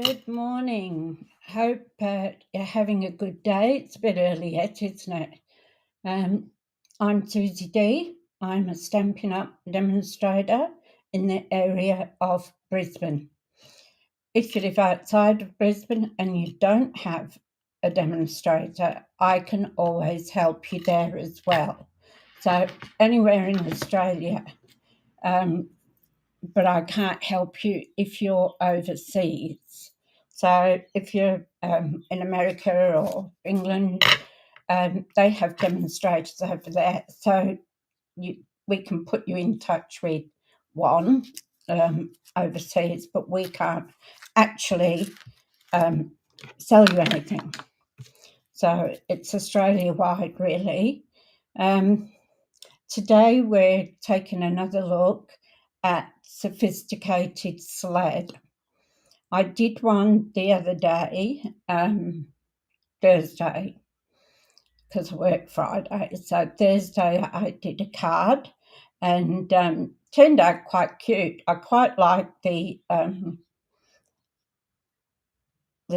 Good morning. Hope you're having a good day. It's a bit early yet, isn't it? I'm Suzie Dee. I'm a Stampin' Up demonstrator in the area of Brisbane. If you live outside of Brisbane and you don't have a demonstrator, I can always help you there as well. So anywhere in Australia, but I can't help you if you're overseas. So if you're in America or England, they have demonstrators over there. So we can put you in touch with one overseas, but we can't actually sell you anything. So it's Australia-wide, really. Today we're taking another look at Sophisticated Sled. I did one the other day, Thursday, because I work Friday. So Thursday I did a card and turned out quite cute. I quite like the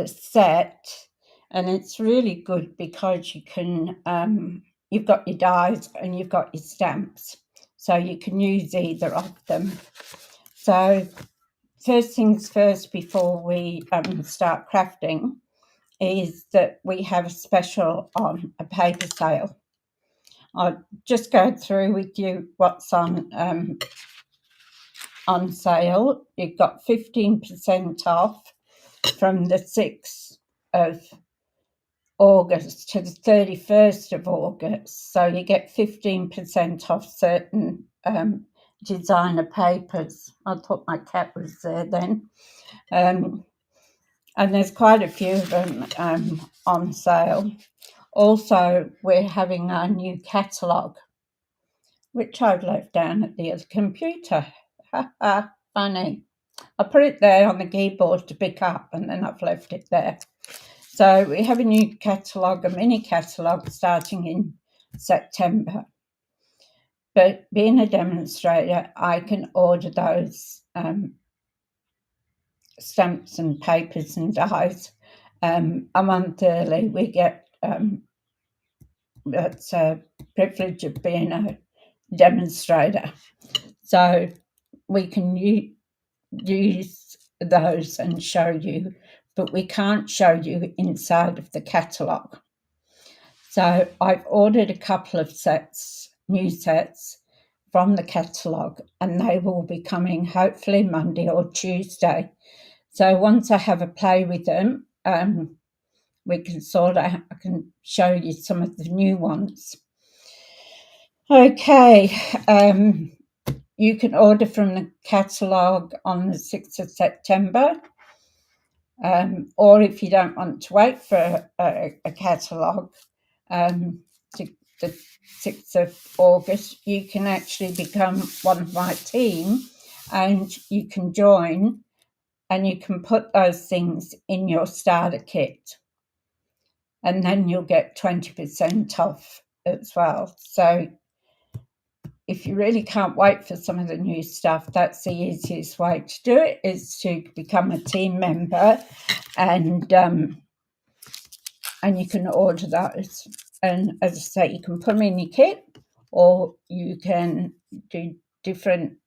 set, and it's really good because you can you've got your dies and you've got your stamps, so you can use either of them. So first things first, before we start crafting, is that we have a special on a paper sale. I'll just go through with you what's on sale. You've got 15% off from the 6th of August to the 31st of August. So you get 15% off certain designer papers. I thought my cat was there then. And there's quite a few of them on sale. Also, we're having our new catalogue, which I've left down at the other computer. Funny. I put it there on the keyboard to pick up, and then I've left it there. So we have a new catalogue, a mini catalogue, starting in September. But being a demonstrator, I can order those stamps and papers and dies a month early. We get that's a privilege of being a demonstrator. So we can use those and show you, but we can't show you inside of the catalogue. So I've ordered a couple of sets, new sets from the catalogue, and they will be coming hopefully Monday or Tuesday. So once I have a play with them, we can sort out, I can show you some of the new ones. Okay, you can order from the catalogue on the 6th of September, or if you don't want to wait for a catalogue to the 6th of August, you can actually become one of my team and you can join and you can put those things in your starter kit, and then you'll get 20% off as well. So if you really can't wait for some of the new stuff, that's the easiest way to do it, is to become a team member, and you can order those. And as I say, you can put them in your kit, or you can do different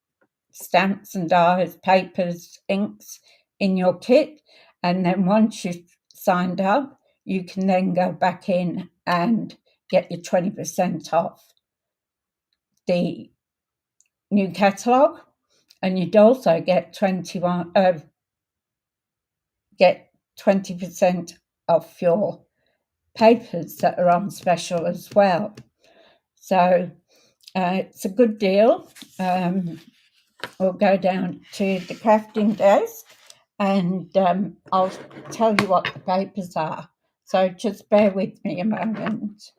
stamps and dies, papers, inks in your kit. And then once you've signed up, you can then go back in and get your 20% off the new catalogue, and you'd also get 20% off your papers that are on special as well. So it's a good deal. We'll go down to the crafting desk and I'll tell you what the papers are. So just bear with me a moment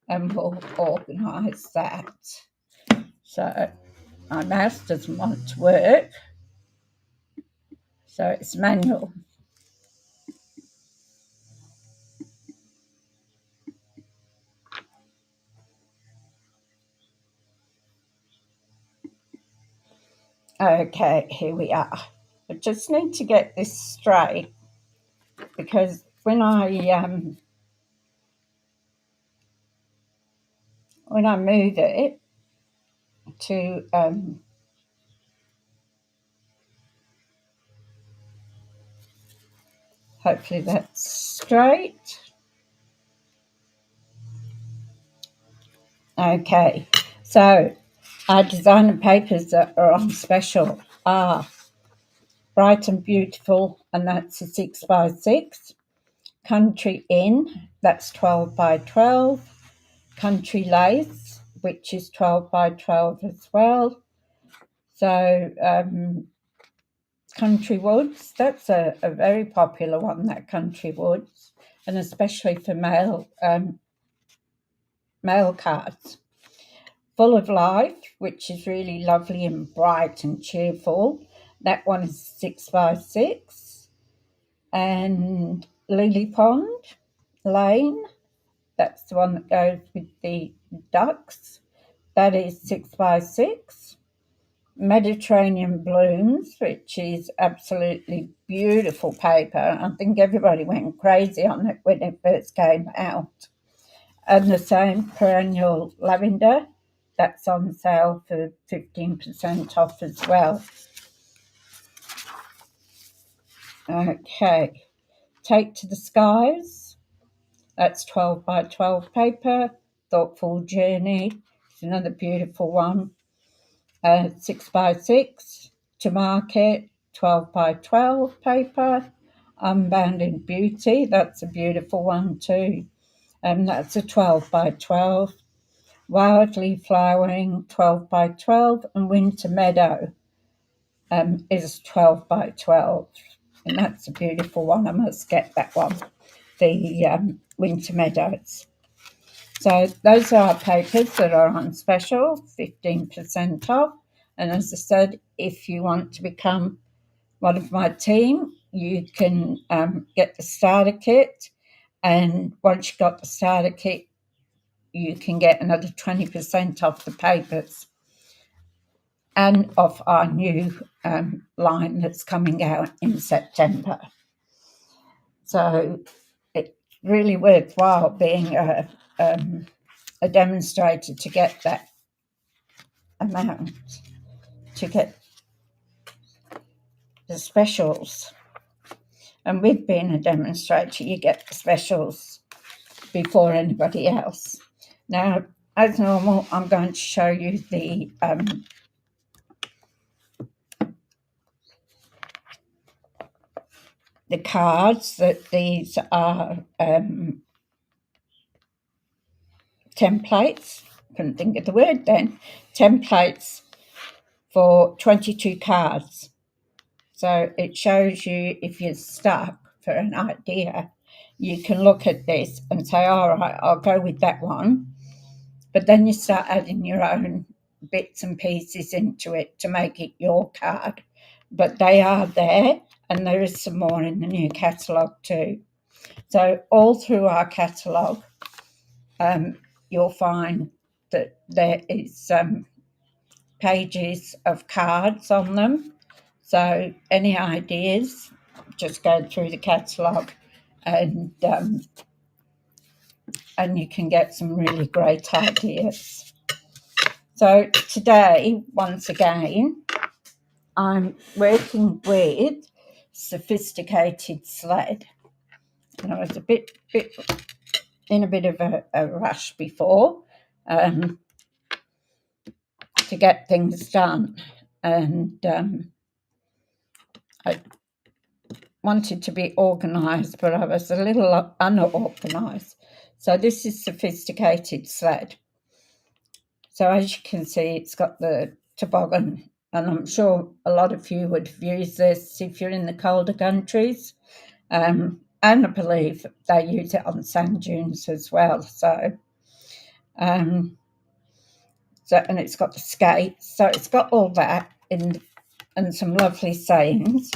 and we'll organise that. So my mouse doesn't want to work, so it's manual. Okay, here we are. I just need to get this straight because when I move it to hopefully that's straight. Okay, so our designer papers that are on special are Bright and Beautiful, and that's a 6x6. Country Inn, that's 12x12. Country Lace, which is 12x12 as well. So Country Woods, that's a very popular one, that Country Woods, and especially for mail cards. Full of Life, which is really lovely and bright and cheerful. That one is 6x6. And Lily Pond Lane, that's the one that goes with the ducks. That is 6x6. Mediterranean Blooms, which is absolutely beautiful paper. I think everybody went crazy on it when it first came out. And the same Perennial Lavender, that's on sale for 15% off as well. Okay, Take to the Skies, that's 12x12 paper. Thoughtful Journey, it's another beautiful one. 6x6. To Market, 12x12 paper. Unbounded Beauty, that's a beautiful one too. That's a 12x12. Wildly Flowering, 12x12, and Winter Meadow is 12x12, and that's a beautiful one. I must get that one, the Winter Meadows. So those are papers that are on special, 15% off. And as I said, if you want to become one of my team, you can get the starter kit. And once you've got the starter kit, you can get another 20% off the papers and off our new line that's coming out in September. So it's really worthwhile being a demonstrator to get that amount, to get the specials. And with being a demonstrator, you get the specials before anybody else. Now, as normal, I'm going to show you the cards. That these are templates. Couldn't think of the word then. Templates for 22 cards. So it shows you if you're stuck for an idea, you can look at this and say, all right, I'll go with that one. But then you start adding your own bits and pieces into it to make it your card. But they are there, and there is some more in the new catalogue too. So all through our catalogue, you'll find that there is pages of cards on them. So any ideas, just go through the catalogue and you can get some really great ideas. So today, once again, I'm working with Sophisticated Sled. And I was a bit in a bit of a rush before to get things done. And I wanted to be organised, but I was a little unorganised. So this is Sophisticated Sled. So as you can see, it's got the toboggan, and I'm sure a lot of you would have used this if you're in the colder countries. And I believe they use it on sand dunes as well. So, and it's got the skates. So it's got all that in, and some lovely sayings.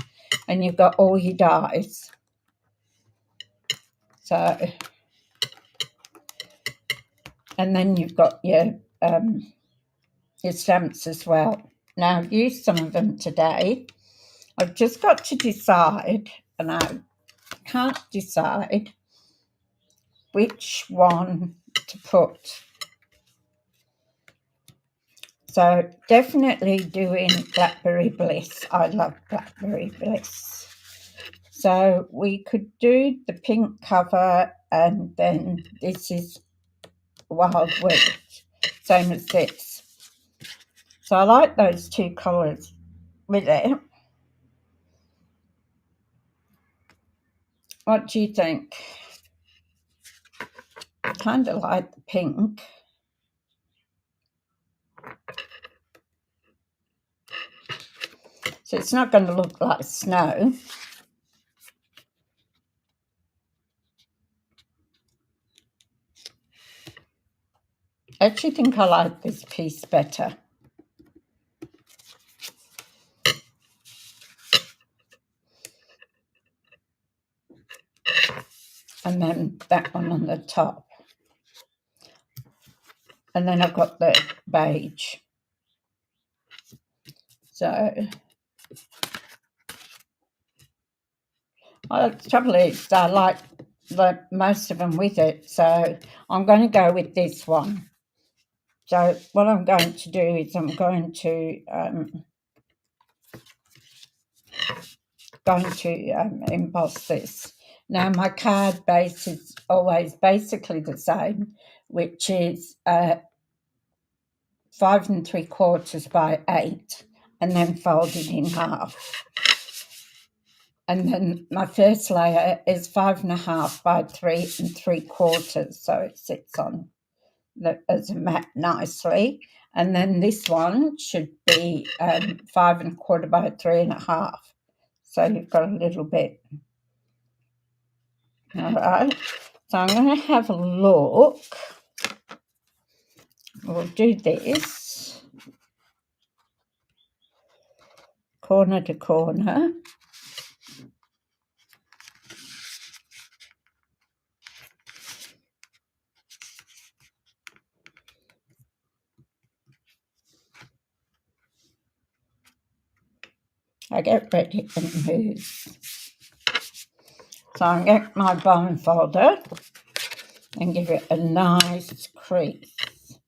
And you've got all your dies. So, and then you've got your stamps as well. Now, I've used some of them today. I've just got to decide, and can't decide which one to put. So definitely doing Blackberry Bliss. I love Blackberry Bliss. So we could do the pink cover, and then this is Wild Wheat, same as this. So I like those two colours with it. What do you think? I kind of like the pink. So it's not going to look like snow. I actually think I like this piece better. And then that one on the top. And then I've got the beige. So, well, the trouble is I like most of them with it. So I'm going to go with this one. So what I'm going to do is I'm going to emboss this. Now my card base is always basically the same, which is 5 3/4 by 8, and then folded in half. And then my first layer is 5 1/2 by 3 3/4, so it sits on as a mat nicely. And then this one should be 5 1/4 by 3 1/2. So you've got a little bit. All right. So I'm going to have a look. We'll do this corner to corner. I get ready and move. So I'm going to get my bone folder and give it a nice crease.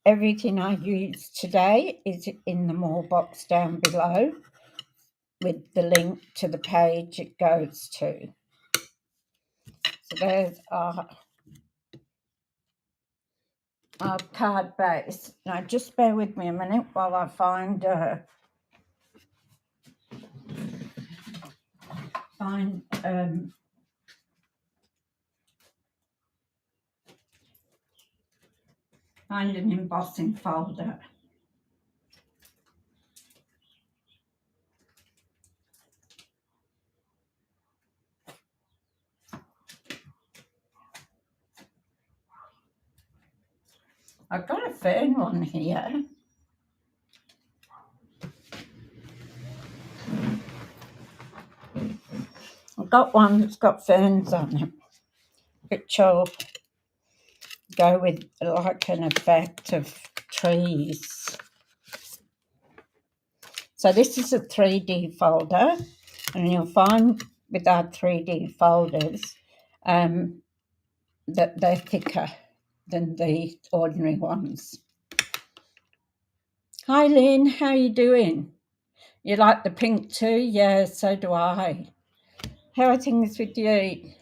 Everything I used today is in the more box down below with the link to the page it goes to. So there's our card base. Now just bear with me a minute while I find an embossing folder. I've got a fern one here. I've got one that's got ferns on it, which will go with like an effect of trees. So this is a 3D folder, and you'll find with our 3D folders that they're thicker than the ordinary ones. Hi Lynn, how are you doing? You like the pink too? Yeah, so do I. How are things with you?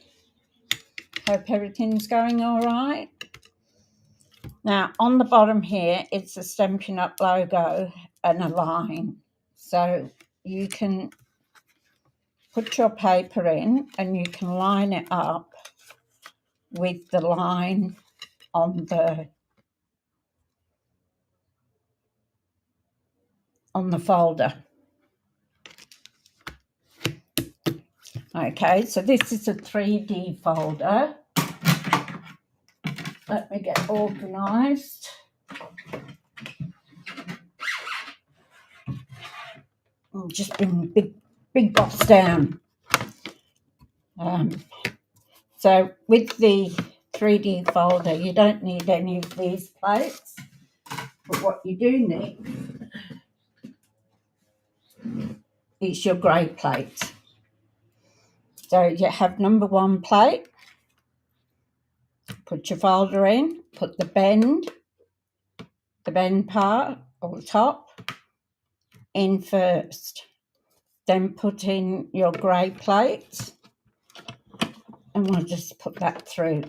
Hope everything's going all right. Now, on the bottom here, it's a Stampin' Up logo and a line. So you can put your paper in and you can line it up with the line on the folder. Okay, so this is a 3D folder. Let me get organised. I'll just bring big box down. So with the 3D folder, you don't need any of these plates, but what you do need is your grey plate. So you have number 1 plate, put your folder in, put the bend part or top in first. Then put in your grey plate, and we'll just put that through.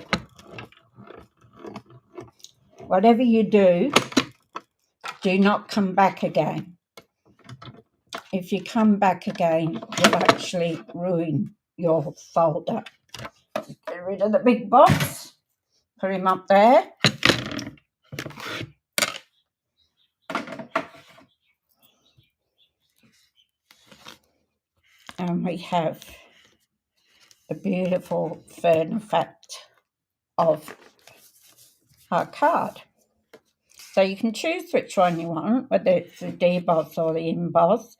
Whatever you do not come back again. If you come back again, you'll actually ruin your folder. Get rid of the big box, put him up there. And we have a beautiful fern effect of our card. So you can choose which one you want, whether it's the deboss or the emboss.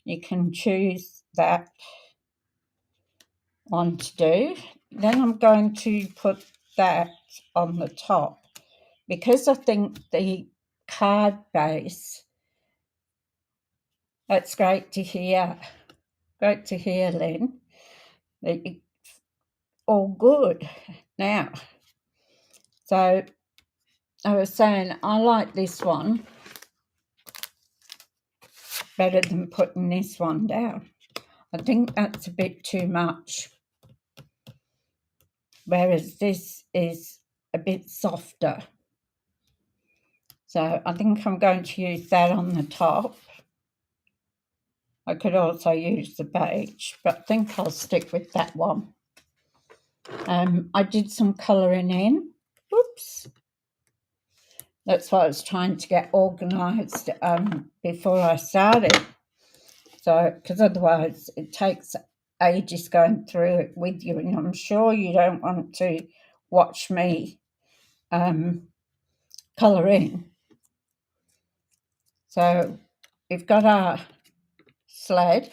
You can choose that one to do. Then I'm going to put that on the top because I think the card base, that's great to hear. Great to hear, Lynn. That you all good now. So I was saying I like this one better than putting this one down. I think that's a bit too much, whereas this is a bit softer. So I think I'm going to use that on the top. I could also use the beige, but I think I'll stick with that one. I did some colouring in. Oops. That's why I was trying to get organised before I started. So, because otherwise it takes ages going through it with you, and I'm sure you don't want to watch me colour in. So we've got our sled,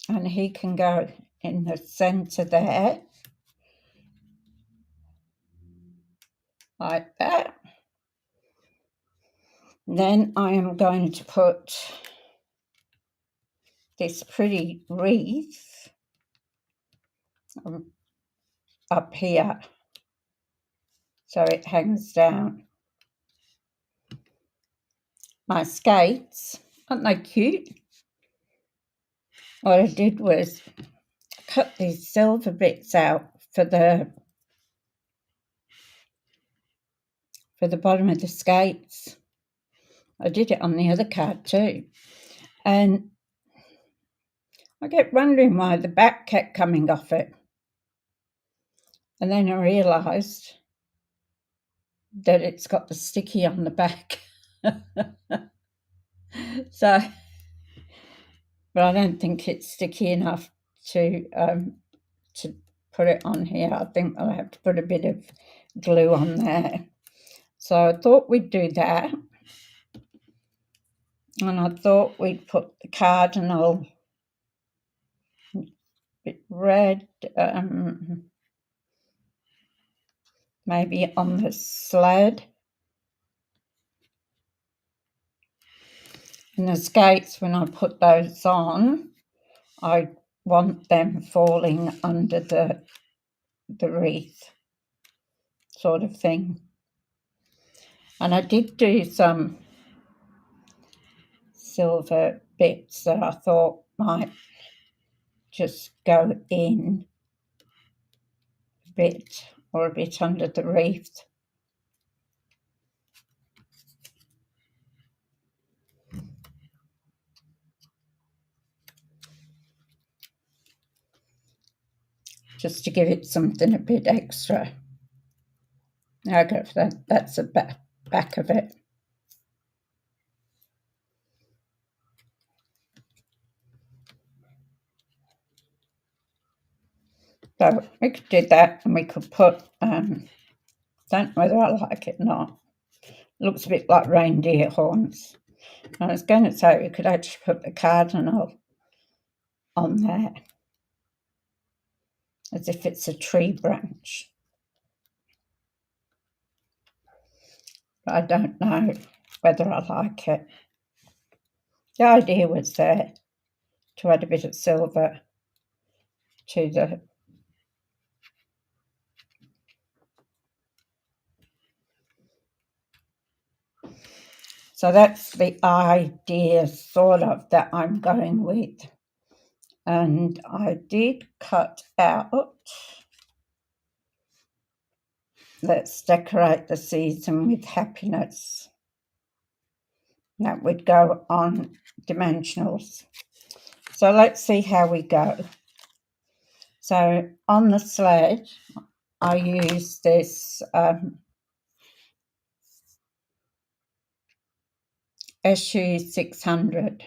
and he can go in the centre there, like that. Then I am going to put this pretty wreath up here so it hangs down. My skates, aren't they cute? What I did was cut these silver bits out for the bottom of the skates. I did it on the other card too. And I kept wondering why the back kept coming off it. And then I realised that it's got the sticky on the back. So, but I don't think it's sticky enough to put it on here. I think I'll have to put a bit of glue on there. So I thought we'd do that. And I thought we'd put the cardinal bit red, maybe on the sled. And the skates, when I put those on, I want them falling under the wreath sort of thing. And I did do some silver bits that I thought might just go in a bit or a bit under the wreath. Just to give it something a bit extra. Okay, that's the back of it. So we could do that, and we could put, don't know whether I like it or not. It looks a bit like reindeer horns. I was going to say we could actually put the cardinal on there, as if it's a tree branch. But I don't know. whether I like it. The idea was there to add a bit of silver to the so that's the idea sort of that I'm going with. And I did cut out, let's decorate the season with happiness. That would go on dimensionals. So let's see how we go. So on the sled, I use this SU 600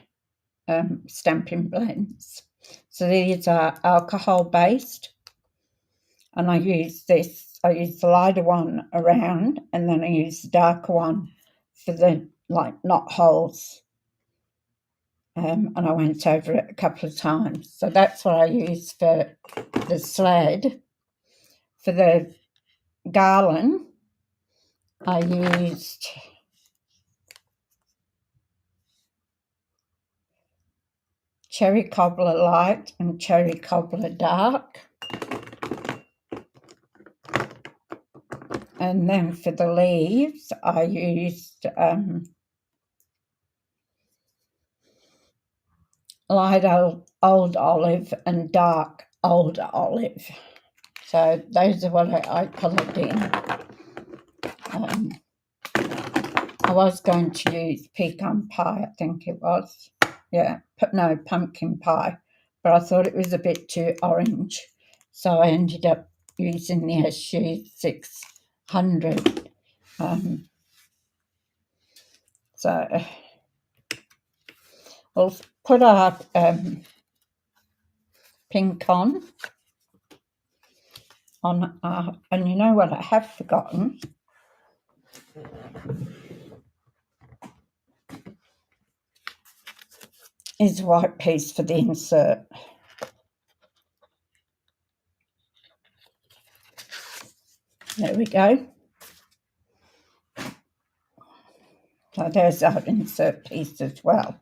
stamping blends. So these are alcohol based, and I use this. I use the lighter one around, and then I use the darker one for the knot holes. And I went over it a couple of times. So that's what I use for the sled. For the garland, I used Cherry Cobbler Light and Cherry Cobbler Dark. And then for the leaves, I used light old olive and dark old olive. So those are what I coloured in. I was going to use pecan pie, I think it was. Yeah, no, pumpkin pie. But I thought it was a bit too orange. So I ended up using the SU 600. So we'll put our pink on our, and you know what I have forgotten? Is a white piece for the insert. There we go. So there's our insert piece as well.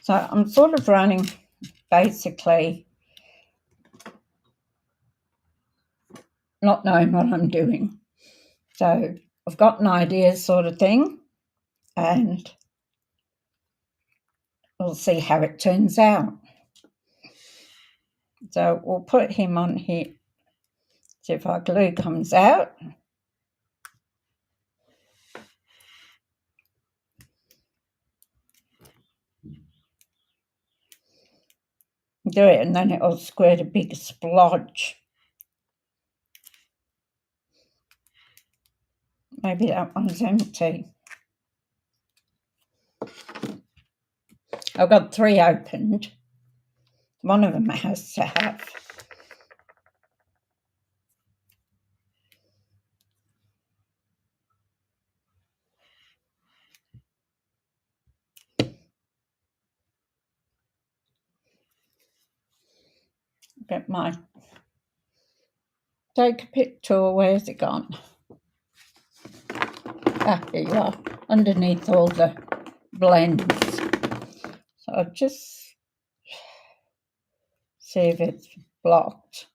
So I'm sort of running basically not knowing what I'm doing. So I've got an idea sort of thing, and we'll see how it turns out. So we'll put him on here. See if our glue comes out. Do it, and then it'll squirt a big splodge. Maybe that one's empty. I've got 3 opened. One of them has to have. Get my take a picture. Where's it gone? Ah, here you are, underneath all the blends. So I'll just see if it's blocked.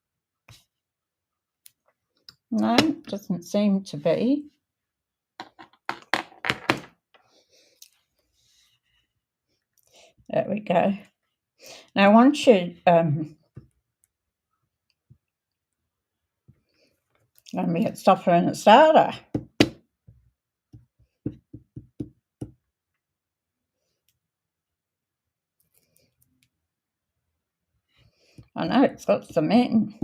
No, it doesn't seem to be. There we go. Now once you let me get stopper and a starter. I know it's got some in.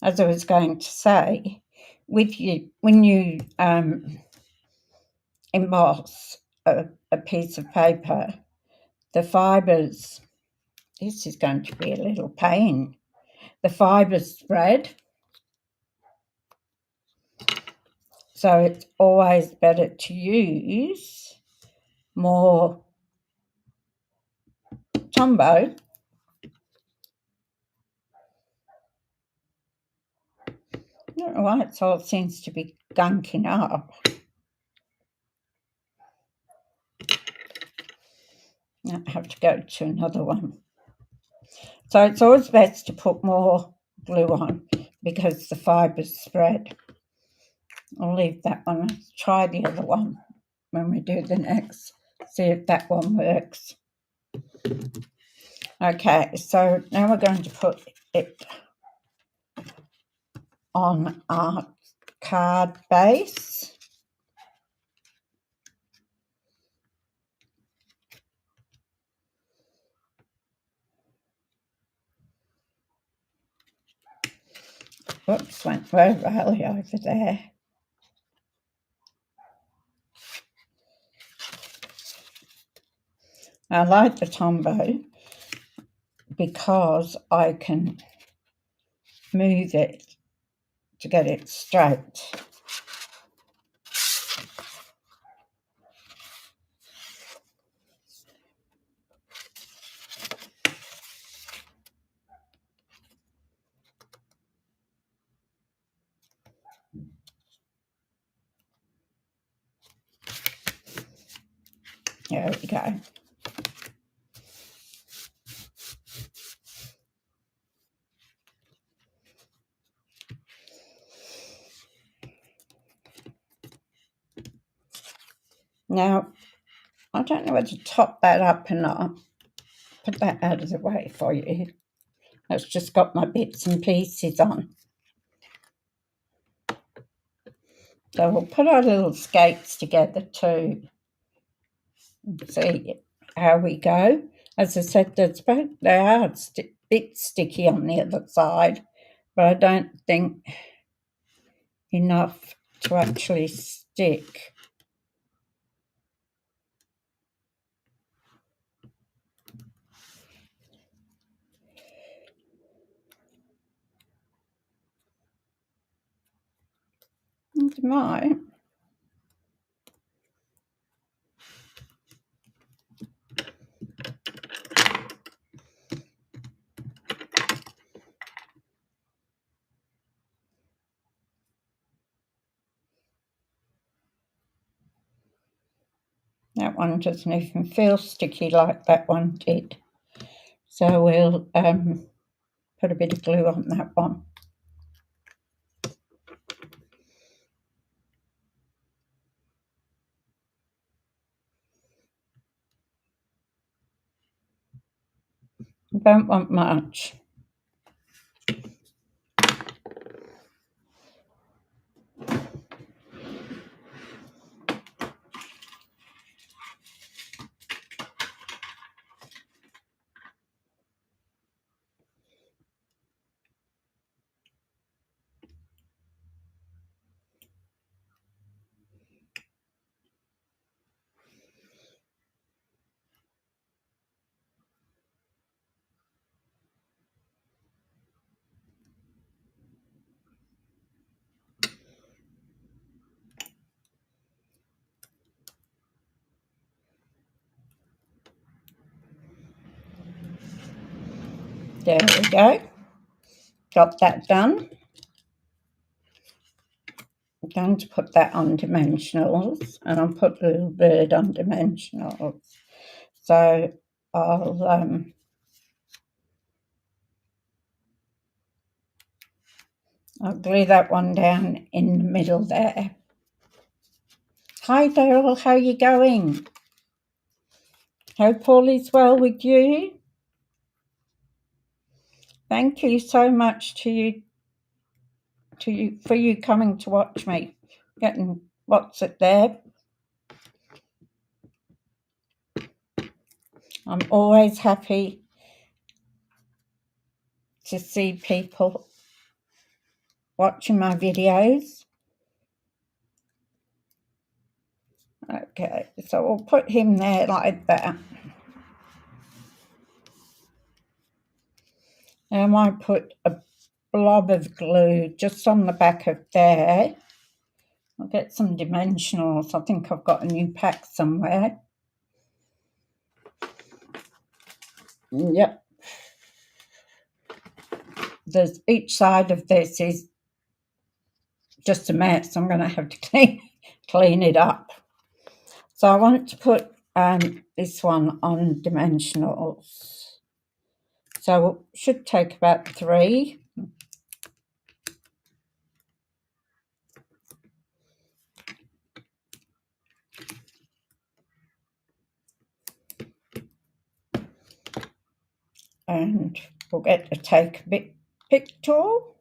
As I was going to say, with you, when you emboss a piece of paper, the fibres, this is going to be a little pain, the fibre spread. So it's always better to use more Tombow. I don't know why it all seems to be gunking up. I have to go to another one. So it's always best to put more glue on because the fibres spread. I'll leave that one. Let's try the other one when we do the next. See if that one works. Okay, so now we're going to put it on our card base. Whoops, went very rally over there. I like the Tombow because I can move it to get it straight. There we go. Now, I don't know whether to top that up or not. Put that out of the way for you. That's just got my bits and pieces on. So we'll put our little skates together too. See how we go. As I said, they are a bit sticky on the other side, but I don't think enough to actually stick. It might. That one doesn't even feel sticky like that one did. So we'll put a bit of glue on that one. Don't want much. There we go. Got that done. I'm going to put that on dimensionals, and I'll put a little bird on dimensionals. So I'll glue that one down in the middle there. Hi Daryl, how are you going? Hope all is well with you. Thank you so much for you coming to watch me getting what's it there. I'm always happy to see people watching my videos. Okay, so we'll put him there like that. I might put a blob of glue just on the back of there. I'll get some dimensionals. I think I've got a new pack somewhere. Yep. There's each side of this is just a mess. I'm going to have to clean it up. So I want to put this one on dimensionals. So it should take about 3. And we'll get to take a bit pick tool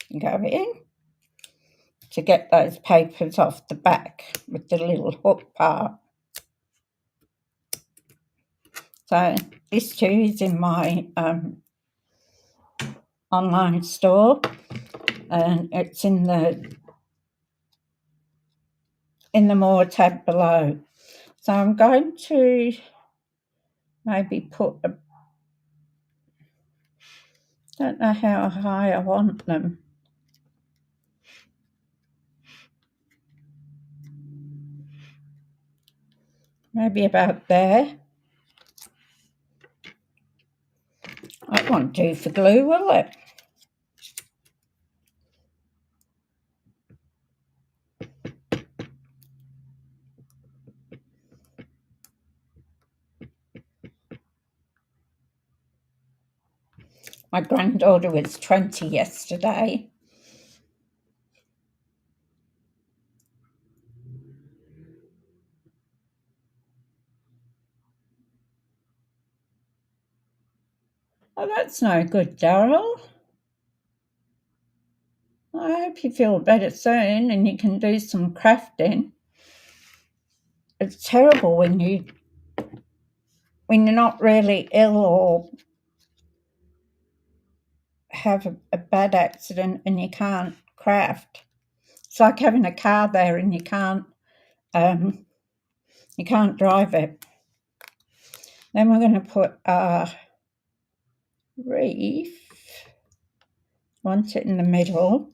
and go in to get those papers off the back with the little hook part. So this too is in my online store, and it's in the More tab below. So I'm going to maybe put a, don't know how high I want them. Maybe about there. That won't do for glue, will it? My granddaughter was 20 yesterday. Oh, that's no good, Daryl. I hope you feel better soon and you can do some crafting. It's terrible when you're not really ill or have a bad accident and you can't craft. It's like having a car there and you can't drive it. Then we're going to put our reef. Want it in the middle.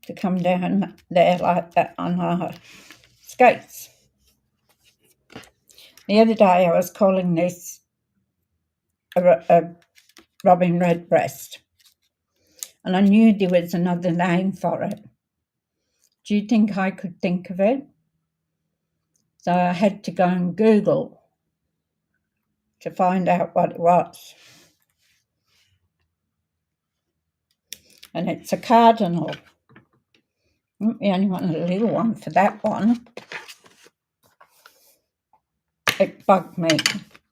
To come down there like that on our skates. The other day I was calling this a robin redbreast, and I knew there was another name for it. Do you think I could think of it? So I had to go and Google to find out what it was. And it's a cardinal. You only want a little one for that one. It bugged me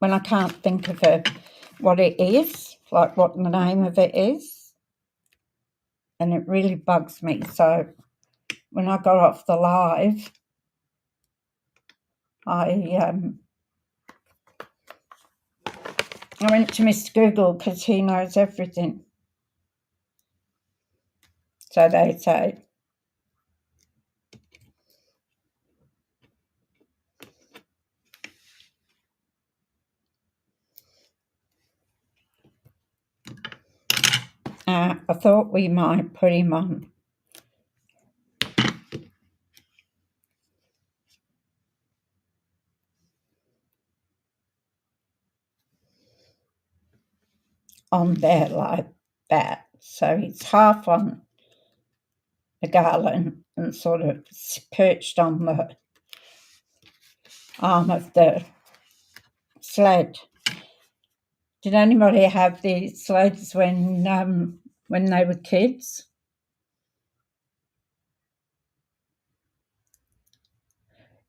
when I can't think of what it is, like what the name of it is. And it really bugs me. So when I got off the live, I went to Mr. Google because he knows everything. So they say. I thought we might put him on there like that. So he's half on the garland and sort of perched on the arm of the sled. Did anybody have these sleds when they were kids?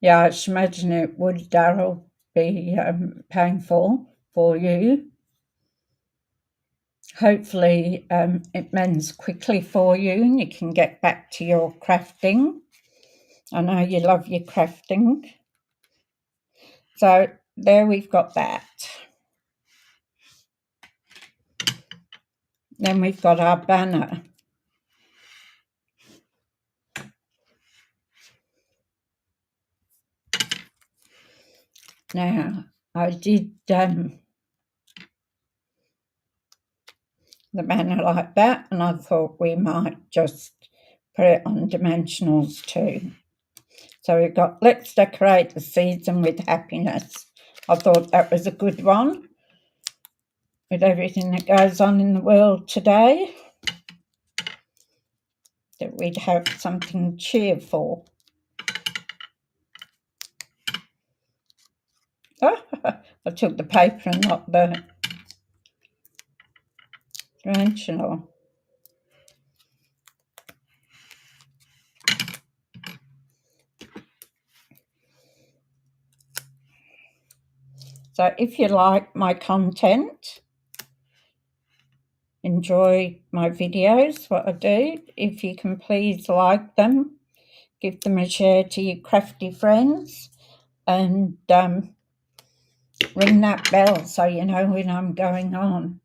Yeah, I should imagine it would, Daryl, be painful for you. Hopefully it mends quickly for you and you can get back to your crafting. I know you love your crafting. So there we've got that. Then we've got our banner. Now, I did the banner like that, and I thought we might just put it on dimensionals too. So we've got let's decorate the season with happiness. I thought that was a good one with everything that goes on in the world today, that we'd have something cheerful. Oh, I took the paper and not the dimensional. So if you like my content, enjoy my videos, what I do, if you can please like them, give them a share to your crafty friends, and ring that bell so you know when I'm going on.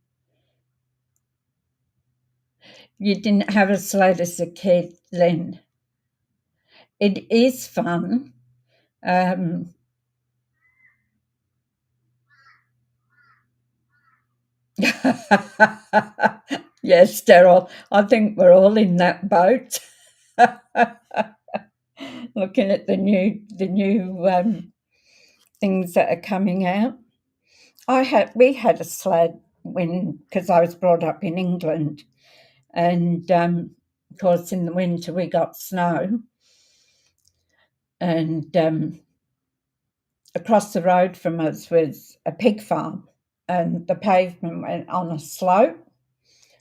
You didn't have a sled as a kid, Lynn? It is fun. Yes, Daryl, I think we're all in that boat. Looking at the new things that are coming out. We had a sled because I was brought up in England, and of course in the winter we got snow, and across the road from us was a pig farm, and the pavement went on a slope.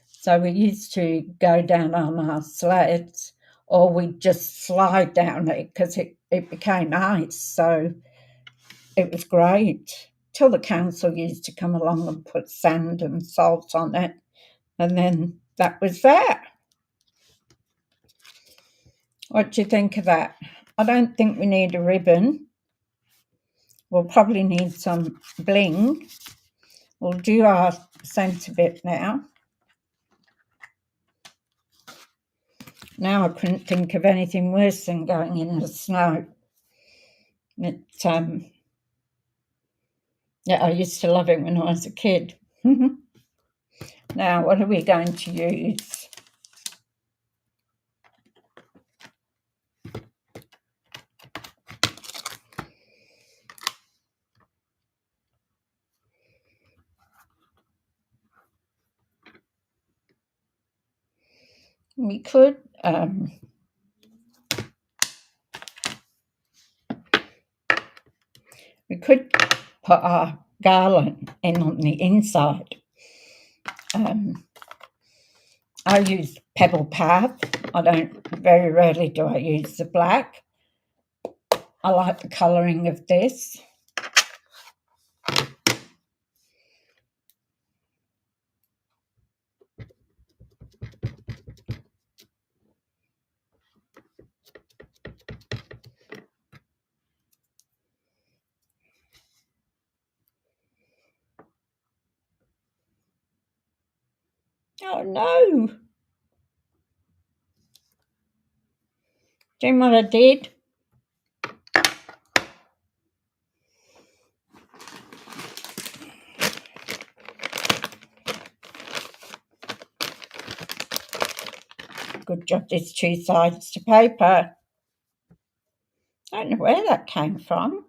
So we used to go down on our sleds, or we'd just slide down it because it became ice. So it was great till the council used to come along and put sand and salt on it. And then that was that. What do you think of that? I don't think we need a ribbon. We'll probably need some bling. We'll do our centre bit now. Now I couldn't think of anything worse than going in the snow. Yeah, I used to love it when I was a kid. Now, what are we going to use? We could put our garland in on the inside. I use Pebble Path. Very rarely do I use the black. I like the colouring of this. Oh no! Do you know what I did? Good job, there's two sides to paper. I don't know where that came from.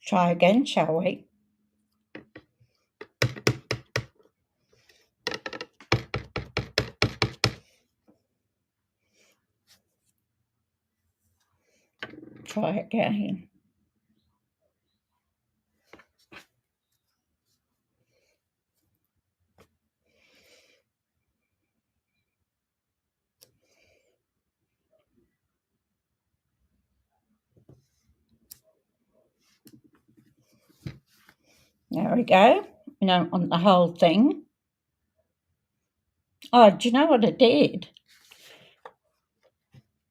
Try again, shall we? Try again. There we go. You don't want the whole thing. Oh, do you know what I did?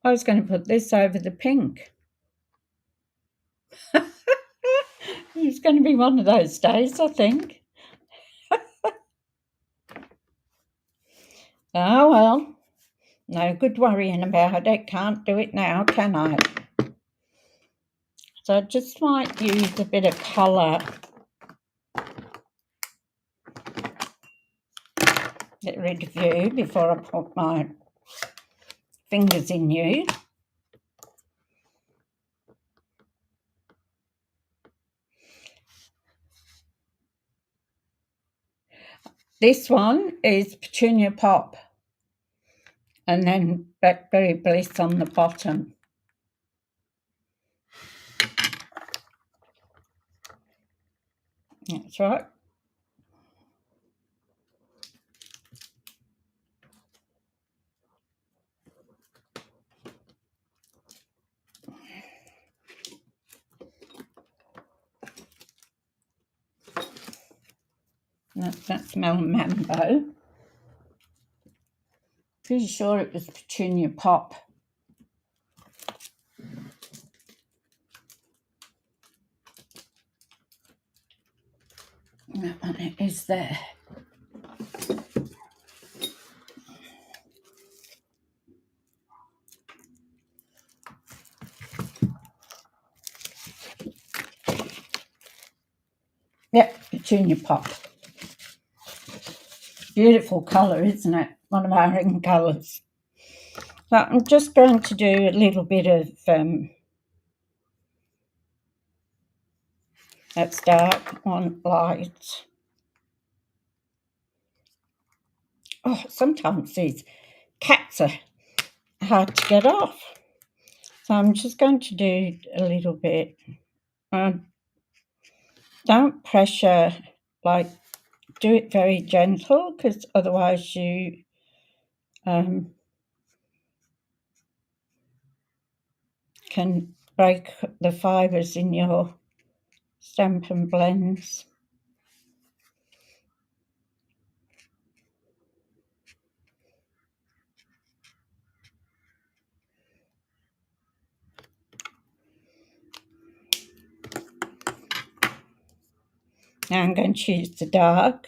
I was going to put this over the pink. It's going to be one of those days, I think. Oh, well, no good worrying about it. Can't do it now, can I? So I just might use a bit of colour. Get rid of you before I put my fingers in you. This one is Petunia Pop, and then Blackberry Bliss on the bottom. That's right. That's Melon Mambo. Pretty sure it was Petunia Pop. That one is there. Yep, Petunia Pop. Beautiful colour, isn't it? One of our ring colours. So I'm just going to do a little bit of that's dark, one light. Oh, sometimes these cats are hard to get off. So I'm just going to do a little bit. Don't pressure, like, do it very gentle, because otherwise you can break the fibres in your Stampin' blends. Now I'm going to use the dark.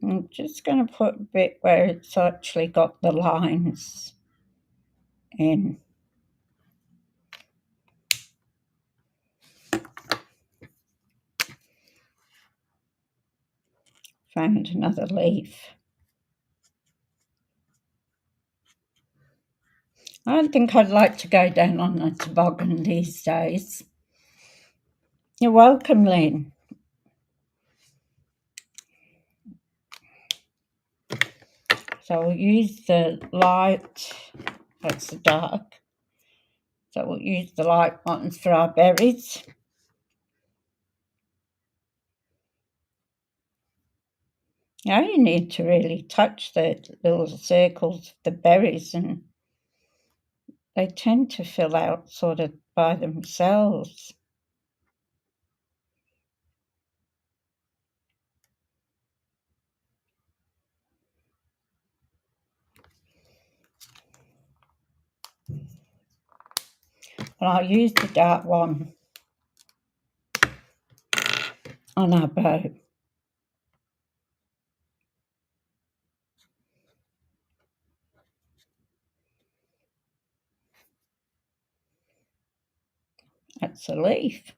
I'm just going to put a bit where it's actually got the lines in. Found another leaf. I don't think I'd like to go down on a toboggan these days. You're welcome, Lynn. So we'll use the light, that's the dark. So we'll use the light ones for our berries. Now you need to really touch the little circles of the berries, and they tend to fill out sort of by themselves. And I'll use the dark one on our bow. That's a leaf.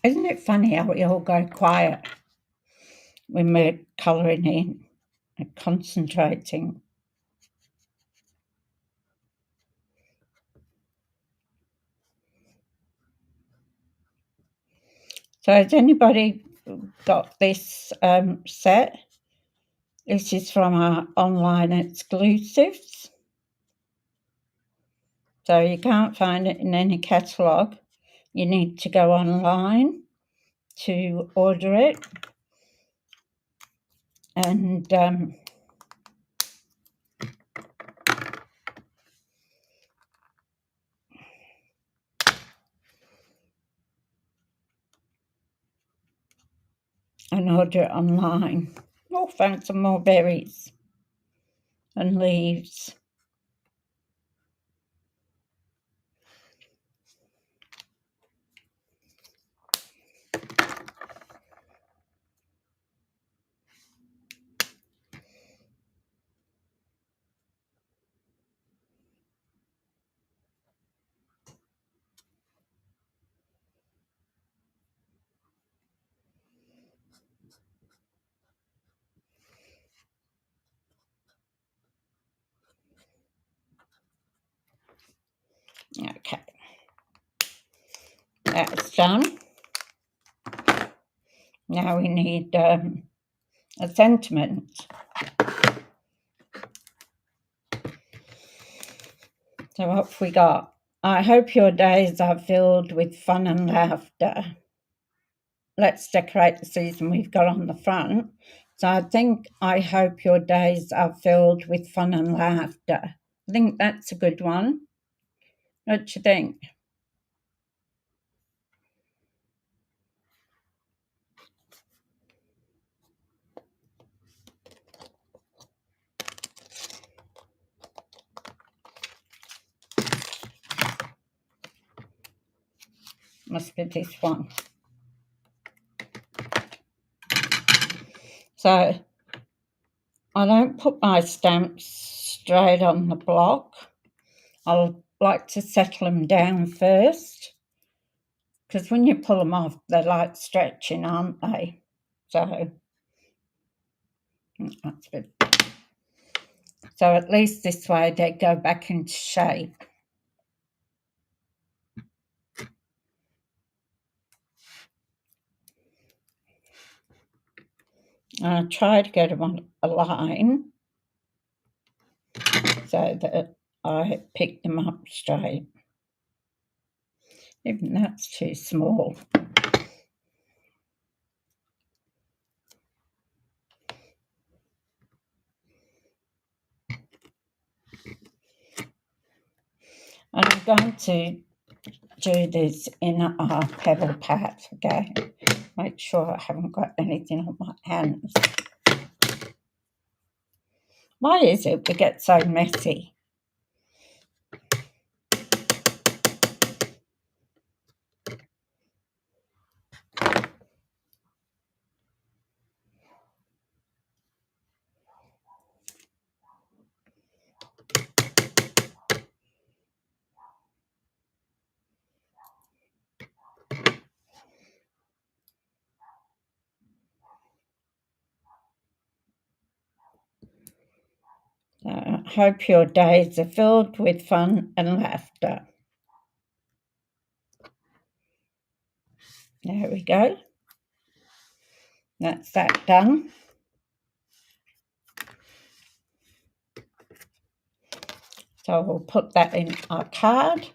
Isn't it funny how we all go quiet when we're colouring in and concentrating? So has anybody got this set? This is from our online exclusives. So you can't find it in any catalogue. You need to go online to order it. And order it online. Oh, found some more berries and leaves. Okay, that's done. Now we need a sentiment. So what have we got? I hope your days are filled with fun and laughter. Let's decorate the season we've got on the front. So I hope your days are filled with fun and laughter. I think that's a good one. What do you think? Must be this one. So I don't put my stamps straight on the block. I like to settle them down first, because when you pull them off, they're like stretching, aren't they? So that's good. So at least this way they go back into shape. And I try to get them on a line so that I pick them up straight. Even that's too small. And I'm going to do this in a pebble pat again. Make sure I haven't got anything on my hands. Why is it we get so messy? I hope your days are filled with fun and laughter. There we go. That's that done. So we'll put that in our card.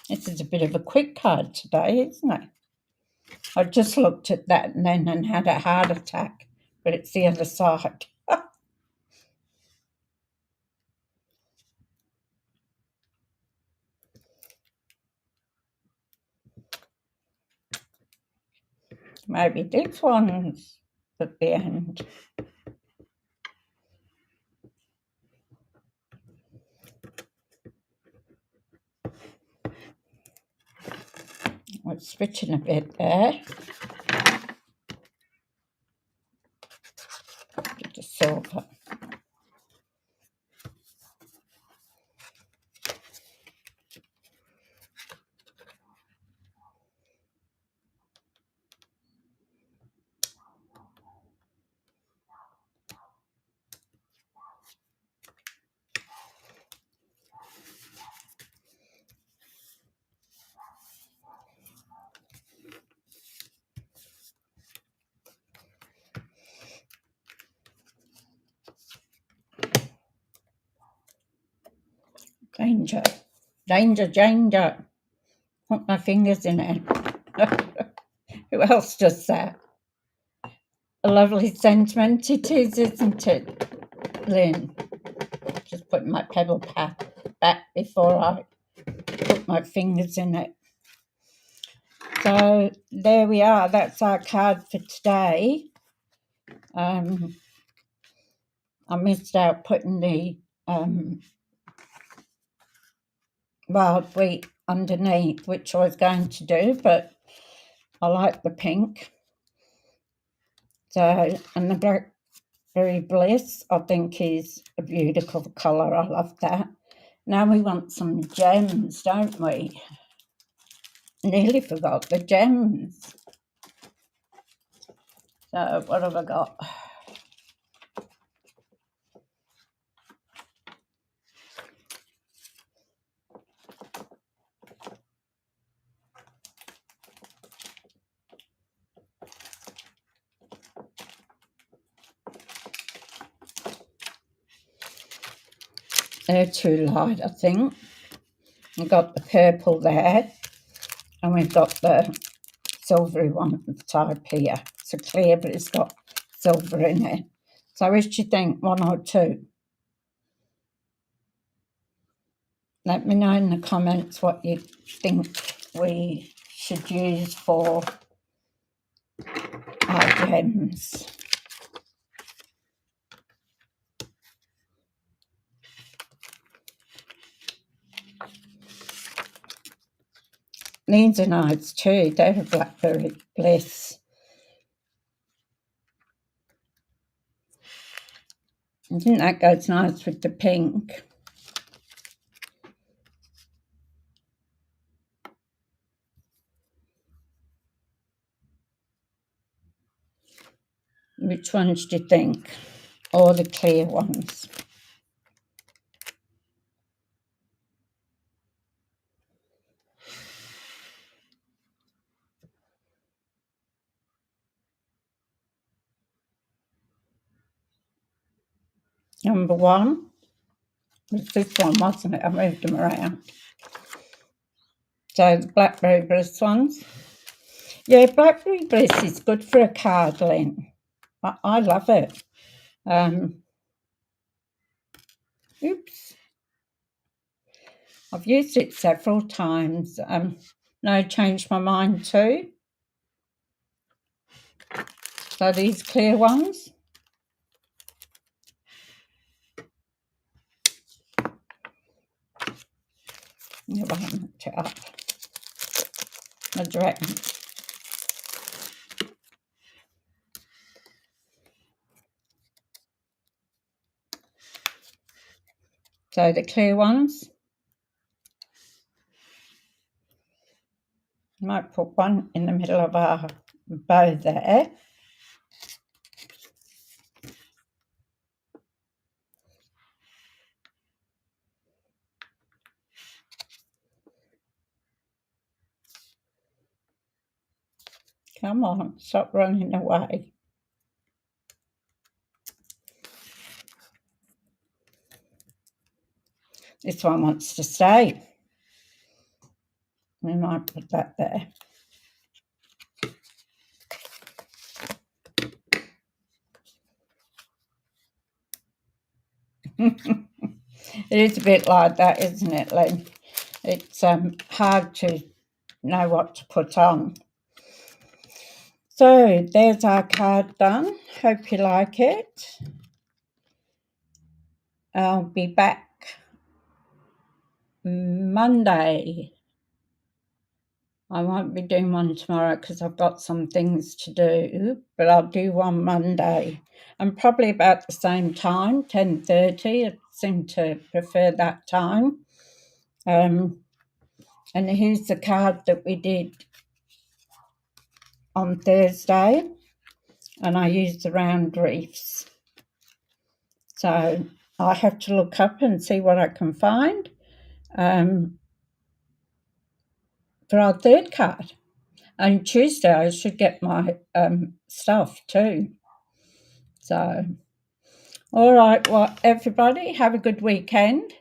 This is a bit of a quick card today, isn't it? I just looked at that and had a heart attack, but it's the other side. Maybe this one's at the end. We're switching a bit there. Get the silver. Danger, danger, danger. Put my fingers in it. Who else does that? A lovely sentiment it is, isn't it, Lynn? Just putting my pebble pat back before I put my fingers in it. So there we are. That's our card for today. I missed out putting the wild wheat underneath, which I was going to do, but I like the pink. So, and the Blackberry Bliss, I think, is a beautiful colour. I love that. Now we want some gems, don't we? Nearly forgot the gems. So what have I got? They're too light, I think. We've got the purple there, and we've got the silvery one at the top here. It's a clear, but it's got silver in it. So which do you think, one or two? Let me know in the comments what you think we should use for our gems. These are nice too. They're a Blackberry Bliss. I think that goes nice with the pink. Which ones do you think? Or the clear ones? Number one was this one, wasn't it? I moved them around. So the Blackberry Bliss ones. Yeah, Blackberry Bliss is good for a card, Lynn. I love it. Oops. I've used it several times. No, changed my mind too. So these clear ones. No, I haven't looked it up. I reckon. So the clear ones. Might put one in the middle of our bow there. Come on, stop running away. This one wants to stay. We might put that there. It is a bit like that, isn't it, Lynn? It's hard to know what to put on. So there's our card done. Hope you like it. I'll be back Monday. I won't be doing one tomorrow because I've got some things to do, but I'll do one Monday. And probably about the same time, 10:30. I seem to prefer that time. And here's the card that we did on Thursday, and I used the round reefs. So I have to look up and see what I can find for our third card. And Tuesday I should get my stuff too. So, all right, well, everybody, have a good weekend.